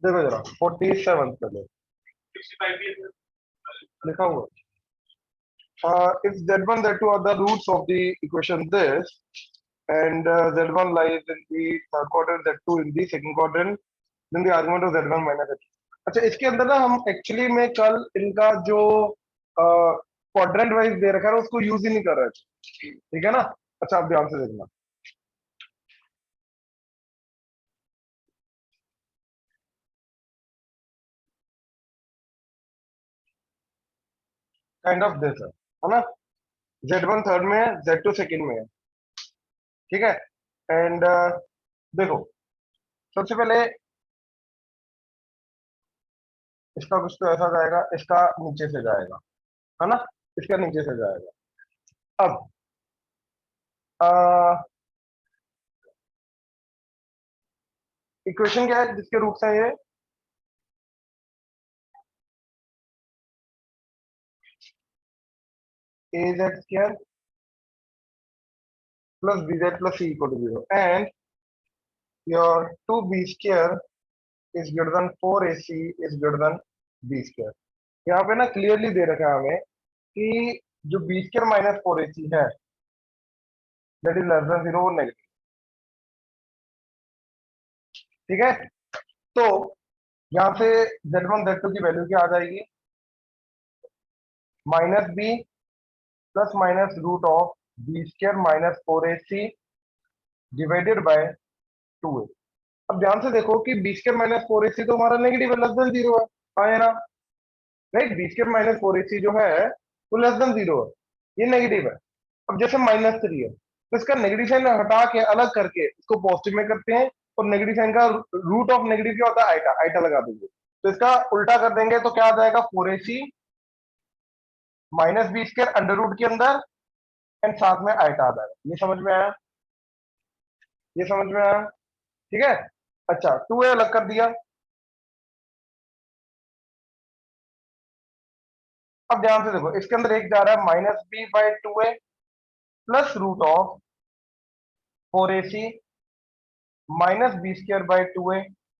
देखो जरा 47 पहले लिखा हुआ if z1 z2 are the roots of the equation this and z1 lies in the third quadrant z2 in the second quadrant then the argument of z1 minus z2। अच्छा इसके अंदर ना हम एक्चुअली में कल इनका जो क्वाड्रेंट वाइज दे रखा है उसको यूज ही नहीं कर रहे थे, ठीक है ना। अच्छा आप ध्यान से देखना, काइंड ऑफ दिस है ना। z1 थर्ड में है, z2 सेकंड में है, ठीक है। एंड देखो सबसे पहले इसका कुछ तो ऐसा जाएगा, इसका नीचे से जाएगा, है ना, इसका नीचे से जाएगा। अब इक्वेशन क्या है जिसके रूप से ये A Z square plus B Z plus C equal to 0 and your 2b² is greater than 4ac is greater than b²। यहाँ पे ना क्लियरली दे रखा है हमें कि जो b² माइनस 4ac है दैट इज लेस देन 0 और नेगेटिव, ठीक है। तो यहाँ से z1 z2 की वैल्यू क्या आ जाएगी, minus B plus minus root of b² minus 4ac divided by 2a। अब ध्यान से देखो कि b² माइनस 4ac तो हमारा नेगेटिव है, लेस देन 0 है, हाँ या ना, राइट। b² माइनस 4ac जो है वो लेस देन 0 है, ये नेगेटिव है। अब जैसे माइनस 3 है तो इसका नेगेटिव साइन हटा के अलग करके इसको पॉजिटिव में करते हैं, और नेगेटिव साइन का रूट ऑफ नेगेटिव क्या होता है, आइटा, आइटा लगा देंगे। तो इसका उल्टा कर देंगे तो क्या आ जाएगा, 4ac minus b² under root के अंदर एंड साथ में आइटा आ जाएगा। ये समझ में आया, ये समझ में आया, ठीक है। अच्छा 2a अलग कर दिया। अब ध्यान से देखो इसके अंदर एक जा रहा है minus B by 2a plus root of 4ac minus b² by 2a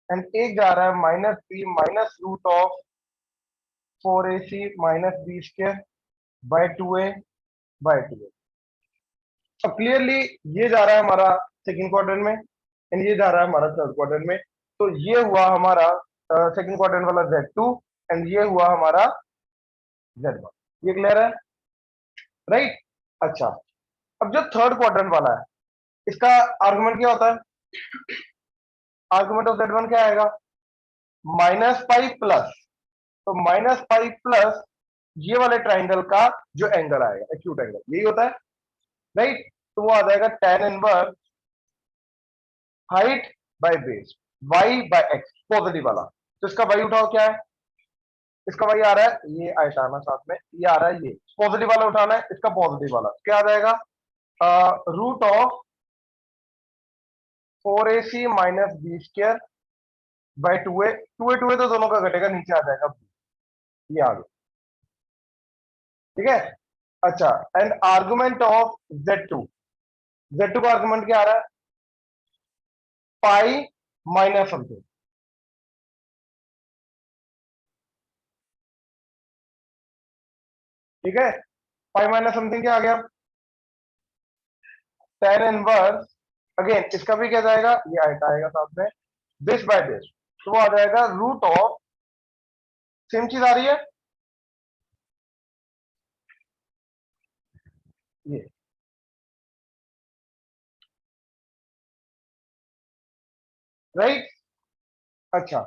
and एक जा रहा है minus B minus root of 4ac minus b² by 2a by 2a। अब क्लियरली ये जा रहा है हमारा सेकंड क्वाड्रेंट में एंड ये जा रहा है हमारा थर्ड क्वाड्रेंट में। तो ये हुआ हमारा सेकंड क्वाड्रेंट वाला z2 एंड ये हुआ हमारा z1। ये क्लियर है, राइट। अच्छा अब जो थर्ड क्वाड्रेंट वाला है इसका आर्गुमेंट क्या होता है, आर्गुमेंट ऑफ z1 क्या आएगा, माइनस पाई प्लस, तो माइनस पाई प्लस ये वाले ट्राइंगल का जो एंगल आएगा, एक्यूट एंगल, यही होता है, राइट। तो वो आ जाएगा tan inverse height by base y by x, positive वाला। तो इसका y उठाओ क्या है, इसका y आ रहा है ये आइटाना साथ में, ये आ रहा है, ये पॉजिटिव वाला उठाना है, इसका पॉजिटिव वाला क्या आ जाएगा, root of 4ac minus b² by 2a, 2a 2a तो दोनों का घटेगा, नीचे आ जाएगा ये आ गया, ठीक है। अच्छा and argument of z2, z2 का आर्गुमेंट क्या आ रहा है, पाई माइनस समथिंग, ठीक है। पाई माइनस समथिंग क्या आ गया, tan इनवर्स, अगेन इसका भी क्या जाएगा, ये आइटा आएगा साथ में, दिस बाय दिस, तो वो आ जाएगा रूट ऑफ, सेम चीज आ रही है ये, राइट। अच्छा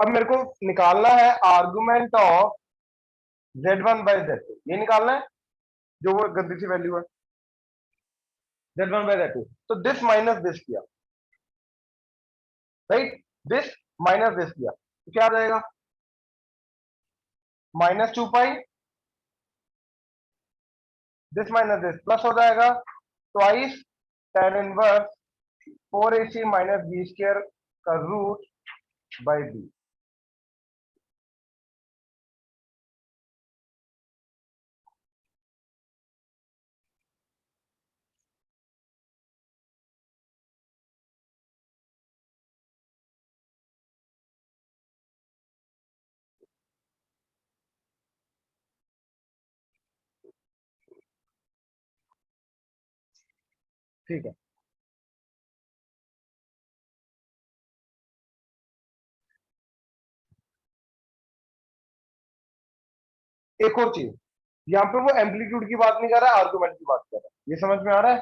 अब मेरे को निकालना है argument of z1 by z2, ये निकालना है जो वो गंदी सी वैल्यू है z1 बाय z2। तो दिस माइनस दिस किया, राइट, दिस माइनस दिस किया तो क्या आ जाएगा, minus 2 pi, this minus this plus हो जाएगा twice tan inverse 4ac minus b² का रूट बाई बी। ठीक है। एक और चीज, यहाँ पे वो एम्पलीट्यूड की बात नहीं कर रहा है, आर्गुमेंट की बात कर रहा है, ये समझ में आ रहा है।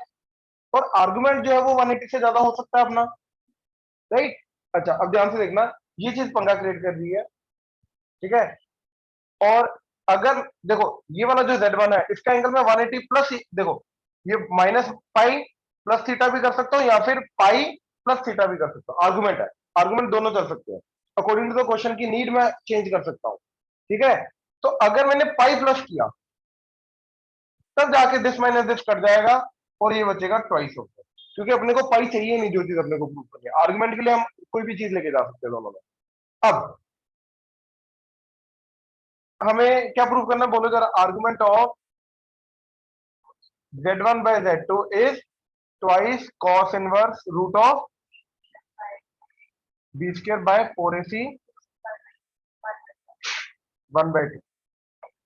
और आर्गुमेंट जो है वो 180 से ज्यादा हो सकता है अपना, राइट। अच्छा अब ध्यान से देखना, ये चीज पंगा क्रिएट कर रही है, ठीक है। और अगर देखो ये वाला जो Z1 है इसका एंगल में 180 प्लस, देखो ये माइनस पाई प्लस थीटा भी कर सकता हूँ या फिर पाई प्लस थीटा भी कर सकता हूँ, आर्गुमेंट है, आर्गुमेंट दोनों चल सकते हैं, अकॉर्डिंग टू द क्वेश्चन की नीड मैं चेंज कर सकता हूँ, ठीक है। तो अगर मैंने पाई प्लस किया तब जाके दिस माइनस दिस कट जाएगा और ये बचेगा ट्वाइस ऑफ दिस, क्योंकि अपने को पाई चाहिए नहीं, जो चीज अपने को प्रूव करनी है, आर्गुमेंट के लिए हम कोई भी चीज लेके जा सकते हैं दोनों में। अब हमें क्या प्रूव करना है बोलो जरा, argument of Z1 by Z2 is twice cos inverse root of b square by 4ac 1/2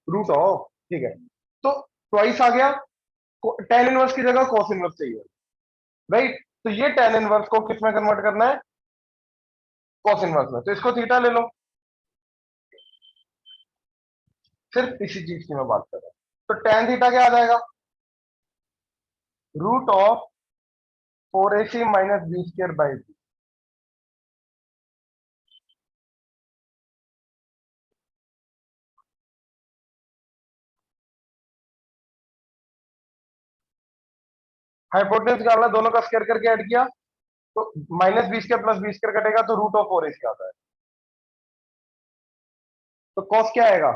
root of, ठीक है। तो ट्वाइस आ गया, टेन इनवर्स की जगह cos इनवर्स चाहिए, राइट। तो ये टेन इनवर्स को किस में कन्वर्ट करना है, cos इनवर्स में, तो इसको थीटा ले लो, सिर्फ इसी चीज की मैं बात कर रहा हूं। तो टेन थीटा क्या आ जाएगा, root of 4ac minus B square by B. Hypotenuse निकालना, दोनों का स्क्वायर करके ऐड किया तो minus B square plus B square कटेगा तो रूट ऑफ 4ac आता है। तो कॉस क्या आएगा,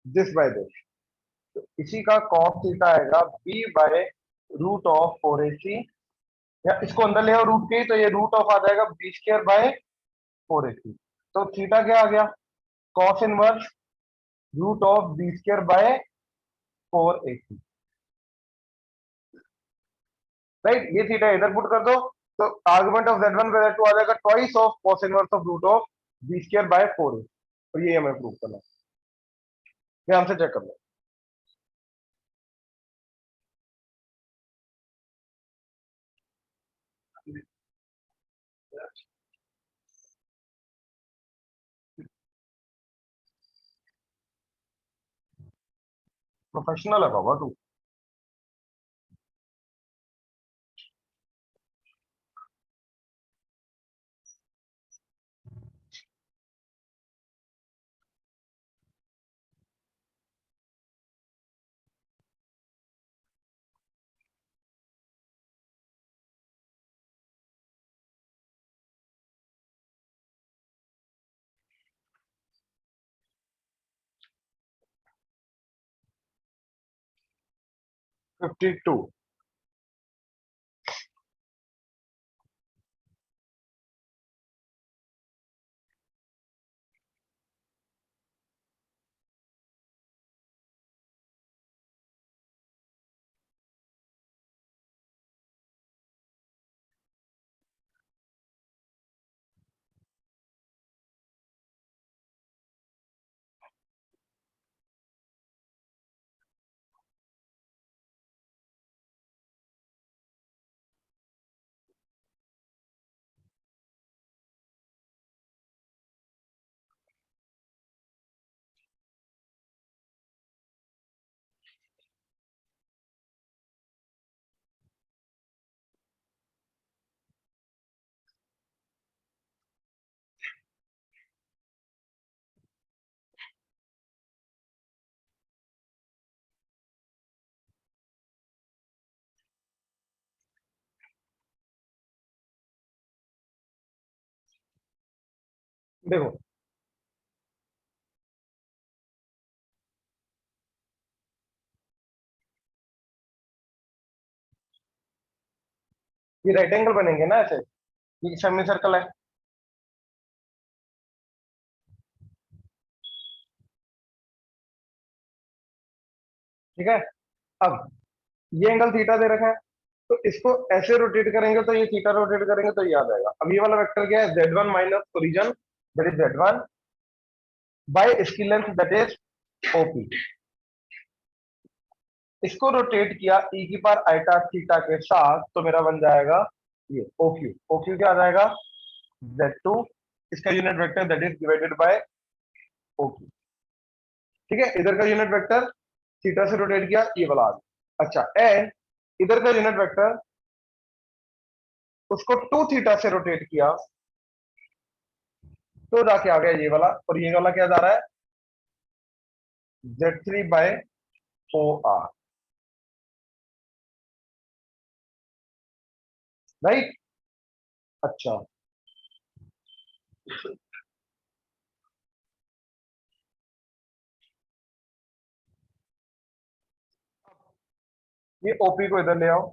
दिस बाय दिस, तो इसी का कॉस थीटा आएगा B by root of 4ac, या इसको अंदर ले आओ रूट के, तो ये रूट ऑफ आ जाएगा बी स्क्र बाय 4ac। तो थीटा क्या आ गया, cos inverse root of B square by 4ac, right. ये थीटा इधर पुट कर दो, तो argument of Z1 by Z2 आ जाएगा twice of cos inverse of root of B square by 4ac। तो ये हमें प्रूव करना है, ध्यान से चेक कर लो। प्रोफेशनल है बाबा तू। 52। देखो ये राइट एंगल बनेंगे ना ऐसे, ये सेमी सर्कल है, ठीक है। अब ये एंगल थीटा दे रखा है, तो इसको ऐसे रोटेट करेंगे तो ये थीटा रोटेट करेंगे तो ये आ जाएगा। अब ये वाला वेक्टर क्या है, Z1 minus origin that is Z1 by इसकी लेंथ दैट इज OP, इसको रोटेट किया ई की पावर आइटा थीटा के साथ, तो मेरा बन जाएगा ये OQ। OQ क्या आ जाएगा, Z2, इसका unit vector that is divided by OQ। ठीक है, इधर का यूनिट वेक्टर थीटा से रोटेट किया, ये वाला आ गया। अच्छा, एंड इधर का यूनिट वेक्टर उसको 2 थीटा से रोटेट किया, तो जाके आ गया ये वाला, और ये वाला क्या जा रहा है, Z3 बाय OR, राइट। अच्छा, ये OP को इधर ले आओ,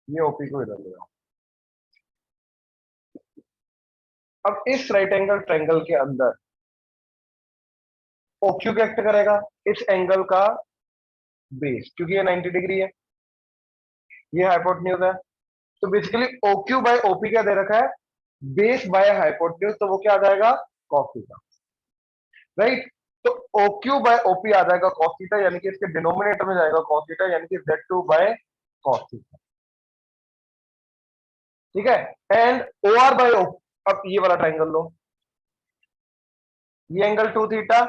ये OP को इधर ले आओ। अब इस राइट एंगल ट्रायंगल के अंदर OQ क्या एक्ट करेगा, इस एंगल का बेस, क्योंकि ये 90 डिग्री है, ये हाइपोटेन्यूज है। तो बेसिकली OQ बाय OP क्या दे रखा है, बेस बाय हाइपोटेन्यूज, तो वो क्या आ जाएगा, cos थीटा, राइट। तो OQ बाय OP आ जाएगा cos थीटा, यानी कि इसके डिनोमिनेटर में जाएगा cos थीटा, यानी कि Z2 बाय cos थीटा। ठीक है, एंड OR बाय OP, अब ये वाला ट्राइंगल लो, ये एंगल 2 थीटा,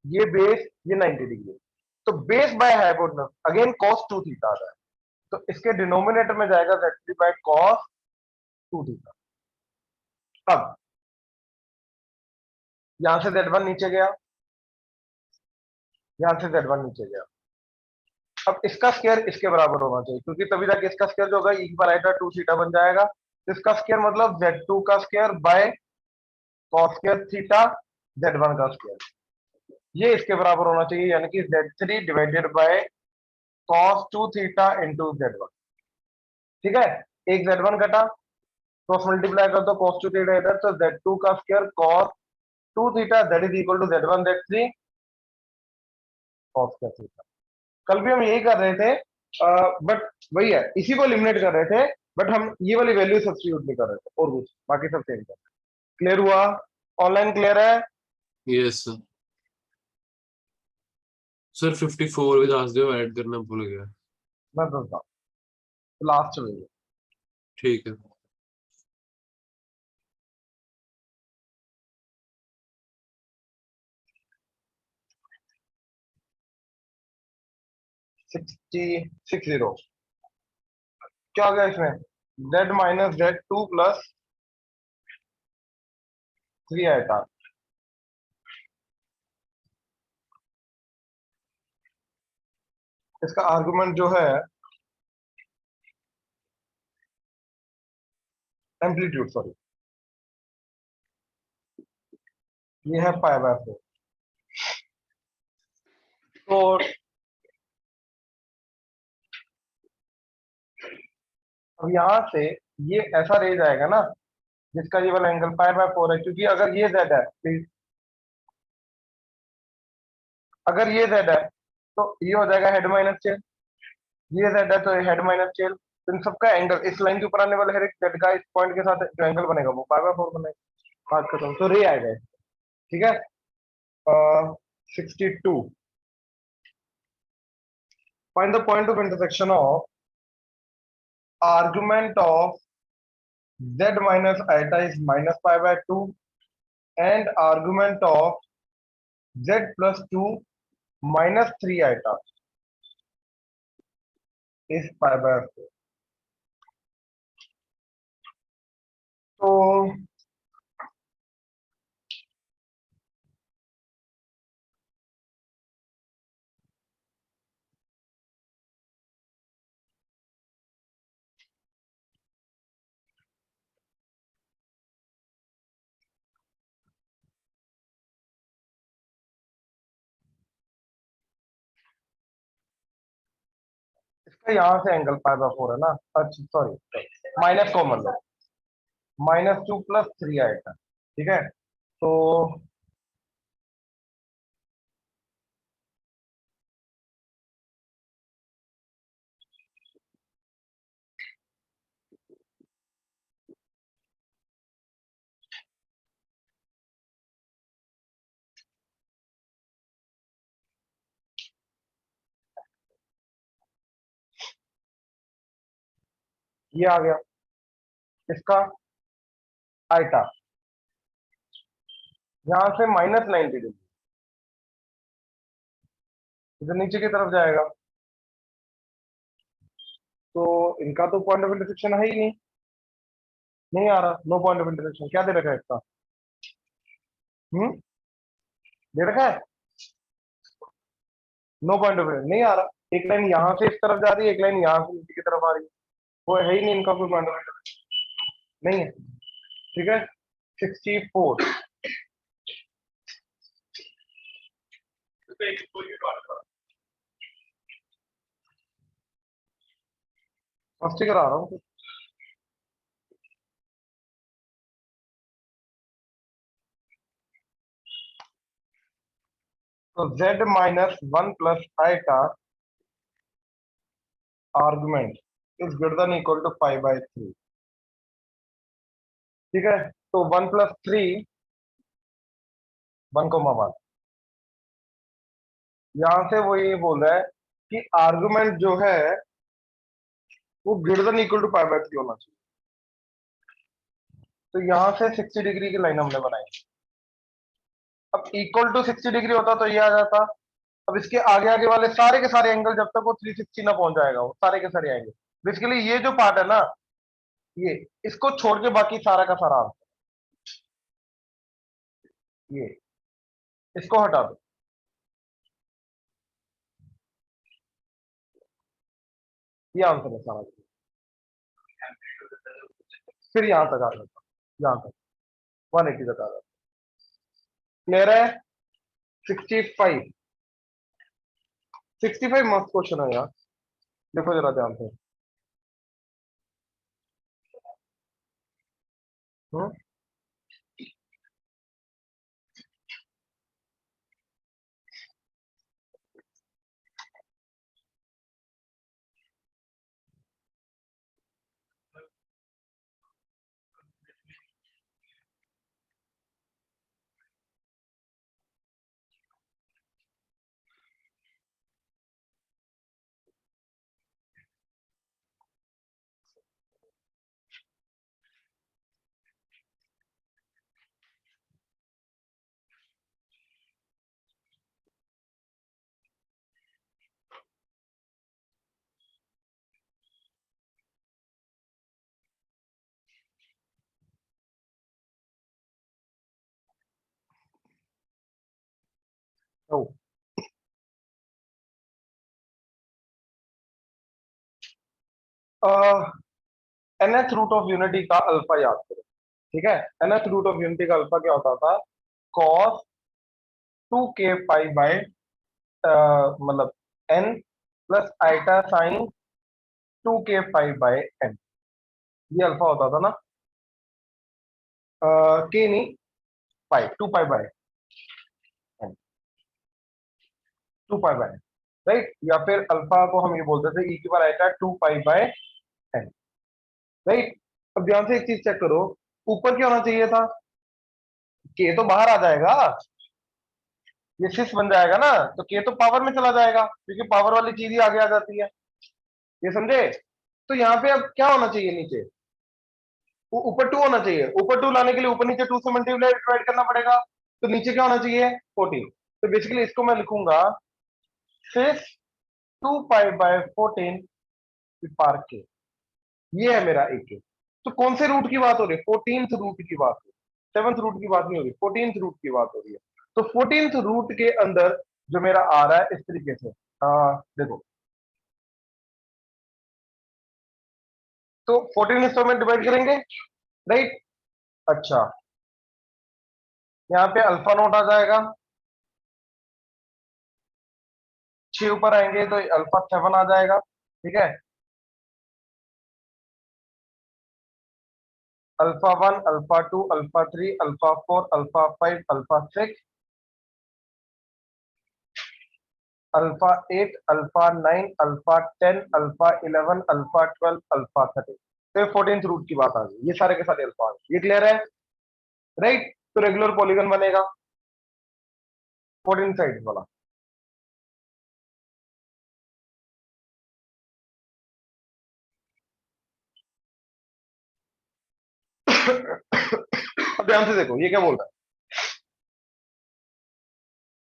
ये बेस, ये 90 डिग्री, तो base by hypotenuse again cos 2 थीटा आ जाएगा, तो इसके डिनोमिनेटर में जाएगा Z3 बाय cos 2 थीटा। अब यहां से Z1 नीचे गया, यहां से Z1 नीचे गया, अब इसका स्क्वायर इसके बराबर होना चाहिए, क्योंकि तभी जाके इसका स्क्वायर जो होगा ई पर आएगा 2 थीटा बन जाएगा, तो इसका स्क्वायर मतलब Z2 का square by cos square theta Z1 का स्क्वायर, ये इसके बराबर होना चाहिए, यानी कि Z3 divided by cos 2 theta into Z1। ठीक है, एक Z1 कटा, क्रॉस मल्टीप्लाई कर दो cos 2 थीटा इधर, तो Z2 का square cos 2 theta that is equal to Z1 Z3 cos square theta. कल भी हम यही कर रहे थे, बट वही है, इसी को एलिमिनेट कर रहे थे, बट हम ये वाली वैल्यू सब्स्टिट्यूट नहीं कर रहे थे, और कुछ बाकी सब सेम था। क्लियर हुआ, ऑनलाइन क्लियर है। यस सर 54 भी दास दो, ऐड करना भूल गया। मैं बताता हूँ लास्ट में। ठीक है 60 क्या हो गया इसमें, Z माइनस Z2 प्लस 3 आएगा, इसका आर्गुमेंट जो है एम्पलीट्यूड, सॉरी, ये है पाई बाय 4। तो अब यहां से ये ऐसा रह जाएगा ना, जिसका ये वाला एंगल पाई बाय 4 है, क्योंकि अगर ये Z है, अगर ये Z है तो ये हो जाएगा हेड माइनस टेल, ये Z है तो हेड माइनस टेल, तो इन सबका एंगल इस लाइन के ऊपर आने वाले हर एक Z का इस पॉइंट के साथ जो एंगल बनेगा वो पाई बाय 4 बनेगा, बात खत्म, तो रे आएगा। ठीक है, 62, find the point of intersection of argument of Z minus iota is minus pi by 2 and argument of Z plus 2 minus 3 iota is pi by 4। तो इसका यहां से एंगल पाई बाय 4 है ना, अच्छा सॉरी, माइनस कॉमन लो, -2 plus 3 आएगा। ठीक है, तो ये आ गया इसका आइटा, यहां से -90 डिग्री, इधर नीचे की तरफ जाएगा, तो इनका तो पॉइंट ऑफ इंटरसेक्शन है ही नहीं, नहीं आ रहा, नो पॉइंट ऑफ इंटरसेक्शन। क्या दे रखा है इसका? दे रखा है नो पॉइंट ऑफ, नहीं आ रहा। एक लाइन यहाँ से इस तरफ जा रही है, एक लाइन यहाँ से नीचे की तरफ आ रही है, वो है ही नहीं इनका कोई पॉइंट ऑफ इंटरसेक्शन, नहीं है। ठीक है, 64। फर्स्ट करा रहा हूँ। तो z -1 plus iota argument is greater than equal to 5/3। ठीक है, तो 1 + 3 1,1, यहां से वो ये बोल रहा है कि आर्गुमेंट जो है वो ग्रेटर देन इक्वल टू 5/3 होना चाहिए। तो यहां से 60 डिग्री की लाइन हमने बनाई। अब इक्वल टू 60 डिग्री होता तो ये आ जाता। अब इसके आगे आगे वाले सारे के सारे एंगल जब तक वो 360 ना पहुंच जाएगा, वो सारे के सारे आएंगे। बेसिकली ये जो पार्ट है ना, ये इसको छोड़ के बाकी सारा का सारा आंसर, ये इसको हटा दो, ये आंसर है सारा। फिर यहां तक आ जाता, यहां तक 180 तक आ जाता। क्लियर है? 65, 65 मस्त क्वेश्चन है यार, देखो जरा ध्यान से। हम्म तो nth रूट ऑफ यूनिटी का अल्फा याद करो। ठीक है, nth रूट ऑफ यूनिटी का अल्फा क्या होता था? cos 2k पाई बाय मतलब n plus iota sine 2k pi by n, ये अल्फा होता था ना। के नहीं, pi, 2 pi by n, 2 pi by n, right. या फिर अल्फा को हम ये बोलते थे e की power iota 2 pi by n, right. अब ध्यान से एक चीज चेक करो, ऊपर क्या होना चाहिए था? के तो बाहर आ जाएगा, ये सिस बन जाएगा ना, तो के तो पावर में चला जाएगा, क्योंकि पावर वाली चीज ही आगे आ जाती है, ये समझे? तो यहाँ पे अब क्या होना चाहिए? नीचे ऊपर 2 होना चाहिए। ऊपर 2 लाने के लिए ऊपर नीचे 2 से मल्टीप्लाई डिवाइड करना पड़ेगा, तो नीचे क्या होना चाहिए? 14। तो बेसिकली इसको मैं लिखूंगा सिस 2 पाई बाय 14 पार के, ये है मेरा एक के। तो कौन से रूट की बात हो रही है? 14th रूट की बात हो रही है, 7th रूट की बात नहीं हो रही, 14th रूट की बात हो रही है। तो 14th रूट के अंदर जो मेरा आ रहा है इस तरीके से, देखो, तो 14 हिस्सों में डिवाइड करेंगे, राइट। अच्छा, यहाँ पे अल्फा नोट आ जाएगा, 6 ऊपर आएंगे तो अल्फा 7 आ जाएगा। ठीक है, alpha 1, alpha 2, alpha 3, alpha 4, alpha 5, alpha 6, alpha 8, alpha 9, alpha 10, alpha 11, alpha 12, alpha 13। तो ये 14th रूट की बात आ गई, ये सारे के सारे अल्फा आ गए। ये क्लियर है, राइट। तो रेगुलर पॉलीगन बनेगा 14 साइड वाला। अब ध्यान से देखो ये क्या बोल रहा है,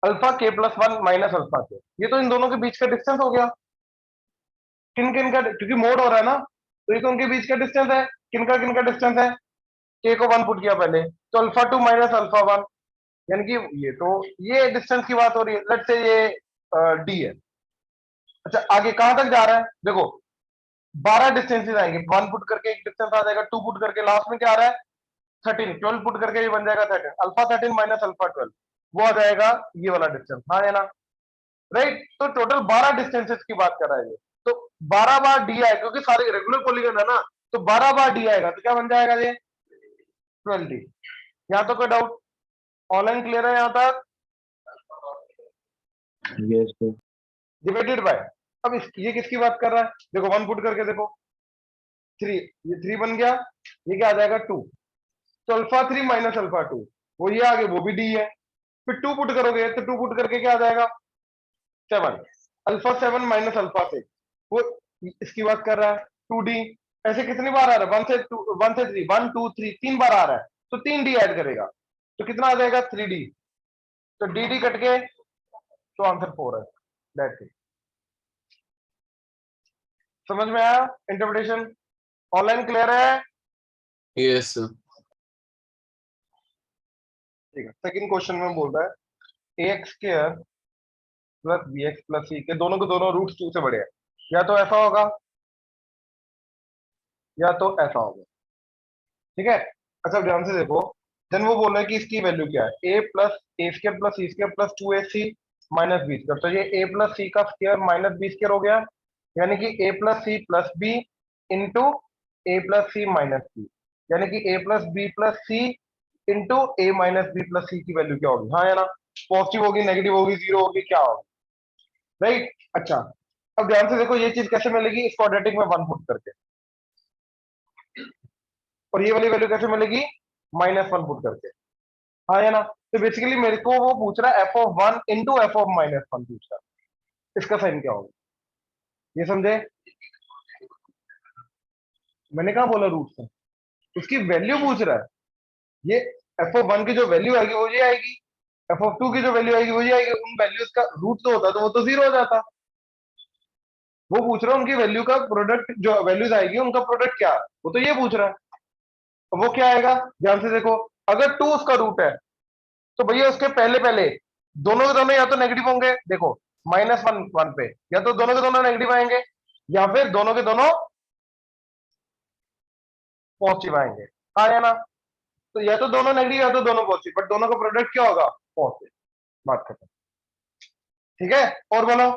अल्फा के प्लस वन माइनस अल्फा के, ये तो इन दोनों के बीच का डिस्टेंस हो गया। किन किन का, क्योंकि मोड हो रहा है ना, तो ये तो उनके बीच का डिस्टेंस है। किन का डिस्टेंस है, के को वन पुट किया पहले, तो alpha two minus alpha one, यानी कि ये तो ये डिस्टेंस की बात हो रही है, लेट्स से ये डी है। अच्छा आगे कहां तक जा रहा है, देखो 12 डिस्टेंसेस आएंगे, वन पुट करके एक डिस्टेंस आ जाएगा, टू पुट करके लास्ट में क्या आ रहा है 13, 12 पुट करके ये बन जाएगा 13, अल्फा 13 माइनस अल्फा 12, वो आ जाएगा ये वाला डिस्टेंस, हाँ है ना, राइट। तो टोटल 12 डिस्टेंसेस की बात कर रहा है ये, तो 12 बार डी आएगा, क्योंकि सारे रेगुलर पॉलीगन है ना, तो 12 बार डी आएगा, तो क्या बन जाएगा ये 12 डी। यहाँ तो कोई डाउट, ऑनलाइन क्लियर है यहाँ तक? Yes sir. डिवाइडेड बाय, अब ये किसकी बात कर रहा है, देखो वन पुट करके देखो, 3, ये 3 बन गया, ये क्या आ जाएगा 2, तो अल्फा 3 माइनस अल्फा 2, वो ये आगे वो भी डी है, फिर 2 पुट करोगे तो 2 पुट करके क्या आ जाएगा 7, अल्फा 7 माइनस अल्फा 6, वो इसकी बात कर रहा है 2D। ऐसे कितनी बार आ रहा है, 1 से 2, 1 से 3, 1 2 3, 3 बार आ रहा है, तो 3D ऐड करेगा, तो कितना आ जाएगा 3D, तो डी कट के, तो आंसर 4 है, दैट्स इट। समझ में आया इंटरप्रिटेशन? ऑनलाइन क्लियर है? Yes, sir. ठीक है, सेकंड क्वेश्चन में बोल रहा है A X square plus B X plus C के दोनों रूट्स 2 से बड़े हैं, या तो ऐसा होगा या तो ऐसा होगा, ठीक है। अच्छा ध्यान से देखो, देन वो बोल रहा है कि इसकी वैल्यू क्या है, A plus A square plus C square plus 2ac minus B square, तो ये ए प्लस सी का स्क्वायर माइनस बी स्क्वायर हो गया, यानी कि A plus C plus B into A plus C minus B, यानी कि A plus B plus C into A minus B plus C की वैल्यू क्या होगी, हाँ है ना, पॉजिटिव होगी, नेगेटिव होगी, जीरो होगी, क्या होगी, राइट। अच्छा अब ध्यान से देखो ये चीज कैसे मिलेगी, इस क्वाड्रेटिक में वन पुट करके, और ये वाली वैल्यू कैसे मिलेगी माइनस वन पुट करके, हाँ है ना। तो बेसिकली मेरे को वो पूछ रहा है F of one into F of minus one पूछ रहा है, इसका साइन क्या होगा, ये समझे, मैंने कहा बोला रूट से, उसकी वैल्यू पूछ रहा है, ये एफ ऑफ वन की जो वैल्यू आएगी वो ये आएगी, एफ ऑफ टू की जो वैल्यू आएगी वो ये आएगी, उन वैल्यूज का रूट तो होता तो वो तो जीरो हो जाता, वो पूछ रहा है उनकी वैल्यू का प्रोडक्ट, जो वैल्यूज आएगी उनका प्रोडक्ट क्या है, वो तो ये पूछ रहा है, तो वो क्या आएगा, ध्यान से देखो, अगर 2 उसका रूट है तो भैया उसके पहले पहले दोनों के दोनों या तो नेगेटिव होंगे, देखो माइनस वन वन पे, या तो दोनों के दोनों नेगेटिव आएंगे, या फिर दोनों के दोनों पॉजिटिव आएंगे, हाँ या ना, तो या तो दोनों नेगेटिव या तो दोनों पॉजिटिव, बट दोनों का प्रोडक्ट क्या होगा पॉजिटिव, बात खत्म, ठीक है। और बोलो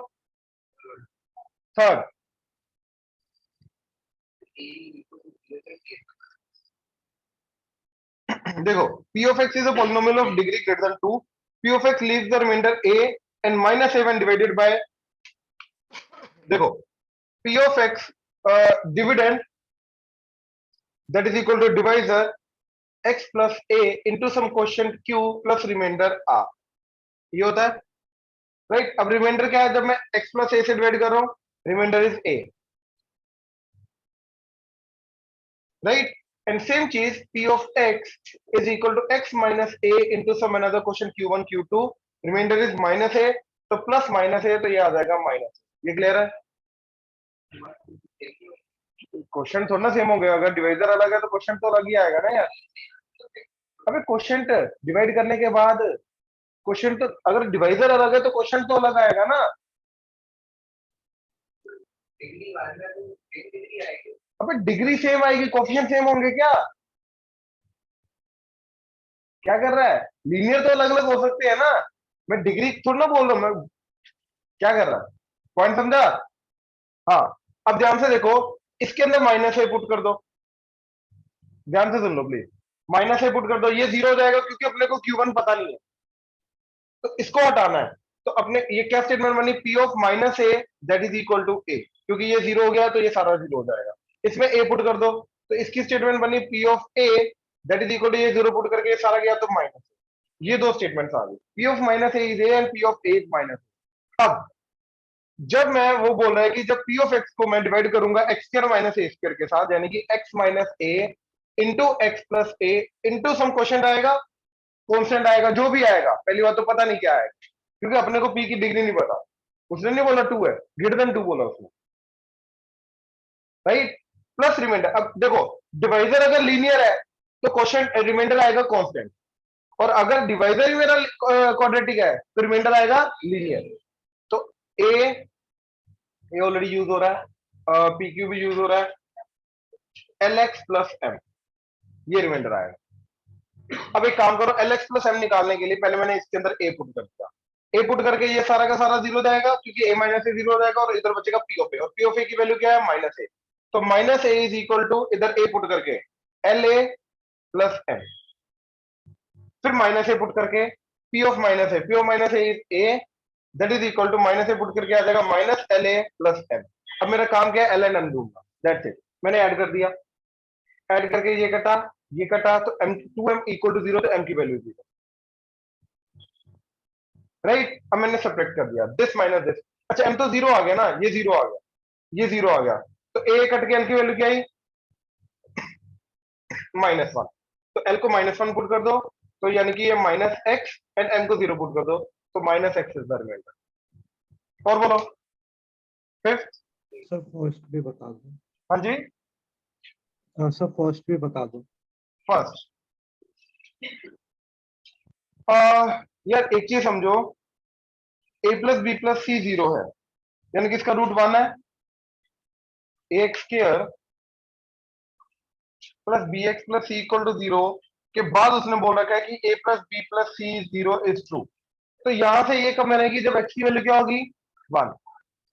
थर्ड, देखो p of x is a polynomial of degree greater than 2, p of x leaves the remainder a and minus a when divided by, देखो p of x dividend that is equal to divisor x plus a into some quotient q plus remainder r, ये होता है, right. अब reminder क्या है, जब मैं x plus a से डिवाइड कर रहा हूं, remainder is a, right. And same चीज p of x is equal to x minus a into some another quotient q1 q2, remainder is minus a, तो प्लस माइनस है तो ये आ जाएगा माइनस, ये क्लियर है। क्वेश्चन थोड़ा ना सेम हो गया, अगर डिवाइजर अलग है तो क्वेश्चन तो अलग ही आएगा ना यार, अबे क्वेश्चन डिवाइड करने के बाद क्वेश्चन तो, अगर डिवाइजर अलग है तो क्वेश्चन तो अलग आएगा ना, अबे डिग्री सेम आएगी, कोफिशिएंट सेम होंगे क्या, क्या कर रहा है, लीनियर तो अलग अलग हो सकते हैं ना, मैं डिग्री थोड़ा ना बोल रहा हूं, मैं क्या कर रहा है, पॉइंट समझा। हाँ अब ध्यान से देखो, इसके अंदर माइनस ए पुट कर दो, ध्यान से सुन लो प्लीज, माइनस ए पुट कर दो, ये जीरो हो जाएगा क्योंकि अपने को Q1 पता नहीं है, तो इसको हटाना है, तो अपने ये क्या स्टेटमेंट बनी, P of minus A that is equal to A, क्योंकि ये जीरो हो गया तो ये सारा जीरो हो जाएगा, इसमें ए पुट कर दो, तो इसकी स्टेटमेंट बनी P of A that is equal to, ये जीरो पुट करके ये सारा गया तो माइनस, ये दो स्टेटमेंट्स आ गई, P of minus A is A and P of A is minus. अब जब मैं वो बोल रहा है कि जब P ऑफ x को मैं डिवाइड करूंगा x स्क्वायर माइनस ए स्क्वायर के साथ, यानी कि x माइनस ए इंटू एक्स प्लस ए इंटू सम क्वेश्चन आएगा, कॉन्स्टेंट आएगा, जो भी आएगा। पहली बात तो पता नहीं क्या है, क्योंकि अपने को पी की डिग्री नहीं पता। उसने नहीं बोला 2 है, ग्रेटर देन 2 बोला उसने, राइट। Plus remainder. अब देखो, डिवाइजर अगर लीनियर है तो क्वेश्चन रिमाइंडर आएगा कांस्टेंट, और अगर डिवाइजर ही मेरा क्वाड्रेटिक है तो रिमाइंडर आएगा लीनियर। तो ए ऑलरेडी यूज हो रहा है, पी क्यू भी यूज हो रहा है, एल एक्स प्लस एम, ये रिमाइंडर आएगा। अब एक काम करो, एल एक्स प्लस एम निकालने के लिए पहले मैंने इसके अंदर ए पुट कर दिया। ए पुट करके ये सारा का सारा जीरो जाएगा, क्योंकि ए माइनस ए जीरो हो जाएगा, और इधर बचेगा पी ऑफ ए, और पी ऑफ ए की वैल्यू क्या है, माइनस ए। तो minus A is equal to, इधर ए पुट करके एल ए प्लस एम, फिर माइनस ए पुट करके P of minus A, P of minus A is A, that is equal to minus A put करके आ जाएगा minus L A plus M. अब मेरा काम क्या है, एल एंड एम दूंगा, दैट्स इट। मैंने ऐड कर दिया, ऐड करके ये कटा, तो एम 2m इक्वल टू 0, तो m की वैल्यू 0, राइट। अब मैंने सब्ट्रैक्ट कर दिया दिस माइनस दिस। अच्छा, m तो 0 आ गया ना, ये 0 आ गया, ये 0 आ गया, तो a कट के l की वैल्यू क्या आई, -1। तो l को -1 पुट कर दो, तो यानी कि ये माइनस एक्स, एंड m को 0 पुट कर दो, तो minus X is the remainder. और बोलो फिफ्थ। सर फर्स्ट भी बता दो। हाँ जी, सर फर्स्ट भी बता दो। फर्स्ट। यार एक चीज समझो, a plus B plus C 0 है, यानी कि इसका रूट 1 है, A X square plus B X plus C equal to 0 के बाद उसने बोल रखा है कि a plus B plus C 0 is true. तो यहां से ये कब बनेगी, जब x की वैल्यू क्या होगी, 1,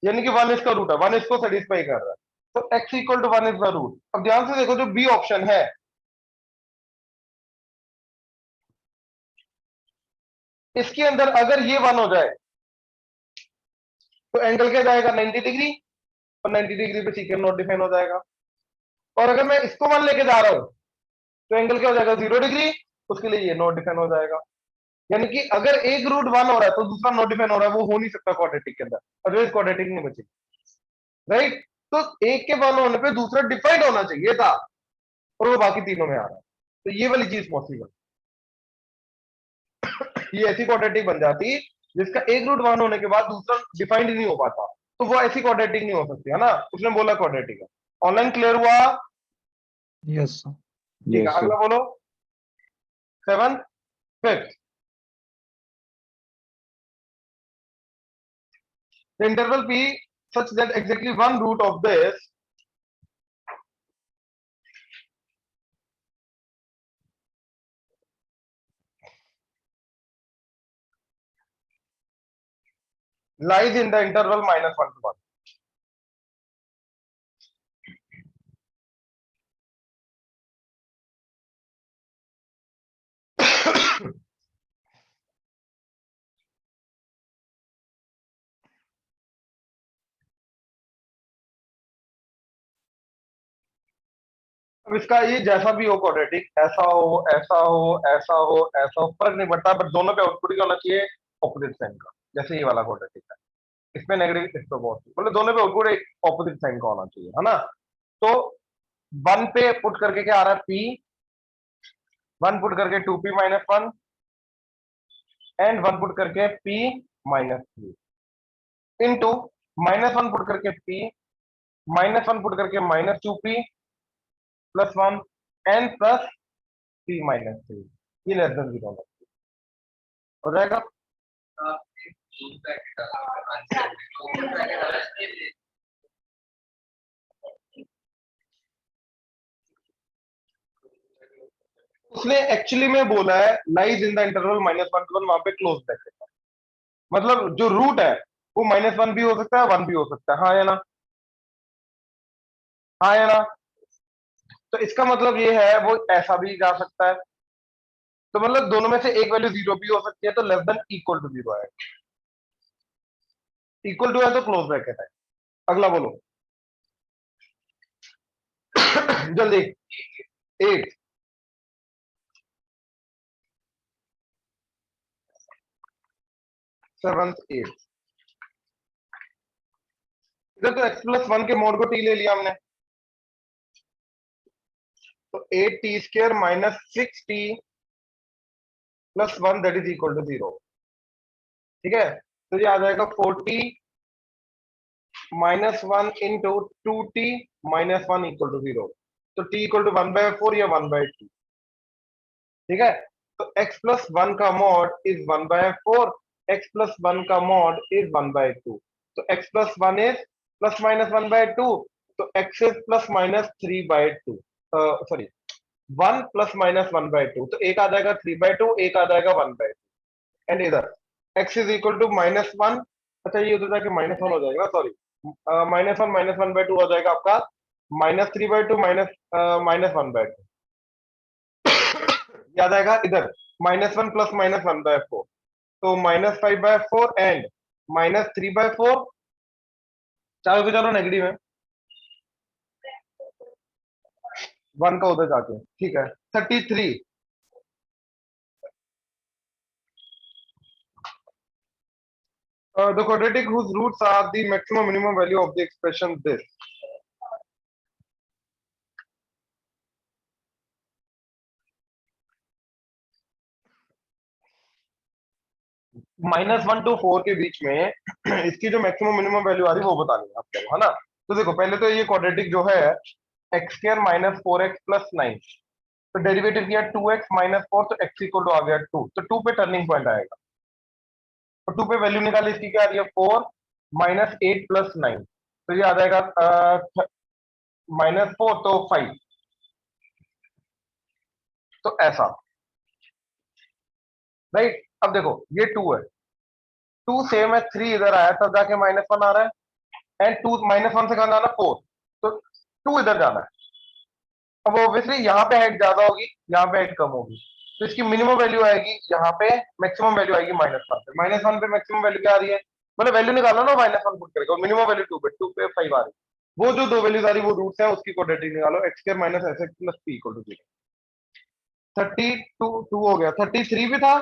यानी कि 1 इसका रूट है, 1 इसको सेटिस्फाई कर रहा है, तो x equal to 1 is the root. अब ध्यान से देखो, जो बी ऑप्शन है, इसके अंदर अगर ये 1 हो जाए तो एंगल क्या जाएगा, 90 डिग्री, और 90 डिग्री पे सीकेंड नॉट डिफाइन हो जाएगा। और अगर मैं इसको 1 लेके जा रहा हूं तो एंगल क्या हो जाएगा, 0 डिग्री, उसके लिए ये नॉट डिफाइन हो जाएगा। यानी कि अगर एक रूट 1 हो रहा है तो दूसरा नॉट डिफाइन हो रहा है, वो हो नहीं सकता क्वाड्रेटिक के अंदर, अदरवाइज क्वाड्रेटिक नहीं बचेगी, राइट। तो एक के 1 होने पे दूसरा डिफाइंड होना चाहिए था, और वो बाकी तीनों में आ रहा है, तो ये वाली चीज पॉसिबल। ये ऐसी क्वाड्रेटिक बन जाती जिसका एक रूट 1 होने के बाद दूसरा डिफाइंड नहीं हो पाता, तो वो ऐसी क्वाड्रेटिक नहीं हो सकती है ना, उसने बोला क्वाड्रेटिक है। ऑनलाइन क्लियर हुआ? Yes sir. ठीक है, अगला बोलो, 7th, 5th। The interval p such that exactly one root of this lies in the interval -1 to 1। अब इसका ये जैसा भी हो क्वाड्रेटिक, ऐसा हो ऐसा हो ऐसा हो ऐसा हो, फर्क नहीं पड़ता, बट दोनों पे आउटपुट क्या होना चाहिए, ऑपोजिट साइन का। जैसे ये वाला क्वाड्रेटिक है, इसमें नेगेटिव, इस पे पॉजिटिव, मतलब दोनों पे आउटपुट एक ऑपोजिट साइन का होना चाहिए, है ना। तो 1 पे पुट करके क्या आ रहा है, पी, 1 पुट करके 2p माइनस 1, एंड 1 पुट करके p माइनस 3, इंटू -1 पुट करके p, -1 पुट करके -2p plus 1, N plus p minus 3, ये लेस देन 0 हो जाएगा। उसने एक्चुअली में बोला है lies in the interval -1 to 1, वहां पे क्लोज ब्रैकेट है, मतलब जो रूट है वो -1 भी हो सकता है, 1 भी हो सकता है, हाँ या ना, हाँ या ना। तो इसका मतलब ये है वो ऐसा भी जा सकता है, तो मतलब दोनों में से एक वैल्यू 0 भी हो सकती है, तो लेस देन इक्वल टू 0 है, इक्वल टू है तो क्लोज ब्रैकेट है। अगला बोलो जल्दी, 8, 7th, 8। इधर तो x+1 के मोड को t ले लिया हमने, तो 8t² minus 6t plus 1 that is equal to 0। ठीक है, तो ये आ जाएगा 4t minus 1 into 2t minus 1 equal to 0। तो t इक्वल टू 1/4 या 1/2। ठीक है, तो x प्लस 1 का मॉड इज 1/4, x प्लस 1 का मॉड इज 1/2। तो x plus 1 is plus minus 1/2, तो x is plus minus 3/2। Sorry 1 plus minus 1/2, तो एक आ जाएगा 3/2, एक आ जाएगा 1/2। एंड इधर x is equal to minus 1, अच्छा ये उधर जाके माइनस 1 हो जाएगा, सॉरी माइनस 1 माइनस 1/2 हो जाएगा आपका माइनस 3/2 माइनस माइनस 1/2। याद आएगा इधर -1 प्लस माइनस 1/4, तो -5/4 एंड -3/4, चारों के चारों नेगेटिव है, 1 का उधर जाके। ठीक है, 33 the quadratic whose roots are the maximum minimum value of the expression this। -1 to 4 के बीच में इसकी जो मैक्सिमम मिनिमम वैल्यू आ रही है वो बतानी है आपको, है ना। तो देखो पहले तो ये क्वाड्रेटिक जो है x² माइनस 4x प्लस 9, तो डेरिवेटिव किया 2x माइनस 4, तो x इक्वल टू आ गया 2, तो 2 पे टर्निंग पॉइंट आएगा, तो 2 पे वैल्यू निकाली, इसकी क्या आ रही है 4 माइनस 8 प्लस 9, तो ये आ जाएगा -4 तो 5, तो ऐसा राइट। अब देखो ये 2 है, 2 सेम है, 3 इधर आया तब जाके -1 आ रहा है, एंड 2 -1 से कहां जाना 4, तो 2 इधर जाना है। अब ऑब्वियसली यहाँ पे हाइट ज्यादा होगी, यहाँ पे हाइट कम होगी, तो इसकी मिनिमम वैल्यू आएगी यहाँ पे, मैक्सिमम वैल्यू आएगी -1 पे। -1 पे मैक्सिमम वैल्यू क्या आ रही है, मतलब वैल्यू निकालो ना -1 पुट करके, और मिनिमम वैल्यू 2 पे 5 आ रही है। वो जो दो वैल्यूज आ रही है वो रूट्स है, उसकी क्वाड्रेटिक निकालो, x² minus sx plus p equal to 0। 32 हो गया, 33 भी था,